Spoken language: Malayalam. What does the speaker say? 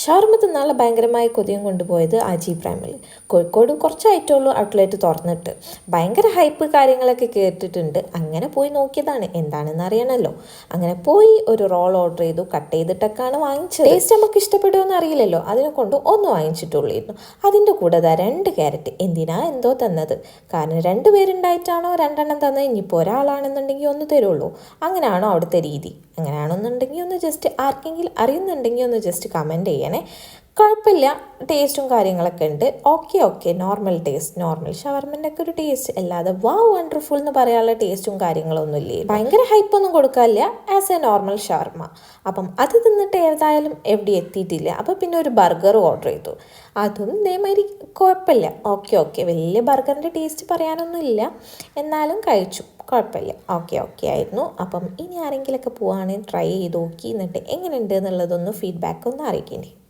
ഷവർമ്മ തിന്നാനുള്ള ഭയങ്കരമായ കൊതിയും കൊണ്ടുപോയത് അജി പ്രൈമിൽ. കോഴിക്കോട് കുറച്ചായിട്ടുള്ളൂ ഔട്ട്ലെറ്റ് തുറന്നിട്ട്. ഭയങ്കര ഹൈപ്പ് കാര്യങ്ങളൊക്കെ കേട്ടിട്ടുണ്ട്. അങ്ങനെ പോയി നോക്കിയതാണ്, എന്താണെന്ന് അറിയണമല്ലോ. അങ്ങനെ പോയി ഒരു റോൾ ഓർഡർ ചെയ്തു. കട്ട് ചെയ്തിട്ടൊക്കെയാണ് വാങ്ങിച്ചത്. ടേസ്റ്റ് നമുക്ക് ഇഷ്ടപ്പെടുമെന്ന് അറിയില്ലല്ലോ, അതിനെ കൊണ്ട് ഒന്ന് വാങ്ങിച്ചിട്ടുള്ളായിരുന്നു. അതിൻ്റെ കൂടെ 2 ക്യാരറ്റ് എന്തിനാ എന്തോ തന്നത്. കാരണം 2 പേരുണ്ടായിട്ടാണോ 2 തന്നത്, ഇനിയിപ്പോൾ ഒരാളാണെന്നുണ്ടെങ്കിൽ ഒന്ന് തരുള്ളൂ. അങ്ങനെയാണോ അവിടുത്തെ രീതി? അങ്ങനെയാണെന്നുണ്ടെങ്കിൽ ഒന്ന് ജസ്റ്റ് ആർക്കെങ്കിലും അറിയുന്നുണ്ടെങ്കിൽ ഒന്ന് ജസ്റ്റ് കമൻറ്റ് ചെയ്യണേ. കുഴപ്പമില്ല, ടേസ്റ്റും കാര്യങ്ങളൊക്കെ ഉണ്ട്. ഓക്കെ നോർമൽ ടേസ്റ്റ്, നോർമൽ ഷവർമ്മൻ്റെ ഒക്കെ ഒരു ടേസ്റ്റ്, അല്ലാതെ വണ്ടർഫുൾ എന്ന് പറയാനുള്ള ടേസ്റ്റും കാര്യങ്ങളൊന്നും ഇല്ലേ. ഭയങ്കര ഹൈപ്പൊന്നും കൊടുക്കാനില്ല, ആസ് എ നോർമൽ ഷവർമ്മ. അപ്പം അത് തിന്നിട്ട് ഏതായാലും എവിടെ എത്തിയിട്ടില്ല. അപ്പോൾ പിന്നെ ഒരു ബർഗർ ഓർഡർ ചെയ്തു. അതും ഇതേമാതിരി കുഴപ്പമില്ല. ഓക്കെ വലിയ ബർഗറിൻ്റെ ടേസ്റ്റ് പറയാനൊന്നും ഇല്ല, എന്നാലും കഴിച്ചു. കുഴപ്പമില്ല, ഓക്കെ ആയിരുന്നു. അപ്പം ഇനി ആരെങ്കിലുമൊക്കെ പോവുകയാണെങ്കിൽ ട്രൈ ചെയ്ത് നോക്കി, എന്നിട്ട് എങ്ങനെയുണ്ട് എന്നുള്ളതൊന്ന് ഫീഡ്ബാക്ക് ഒന്ന് അറിയിക്കണേ.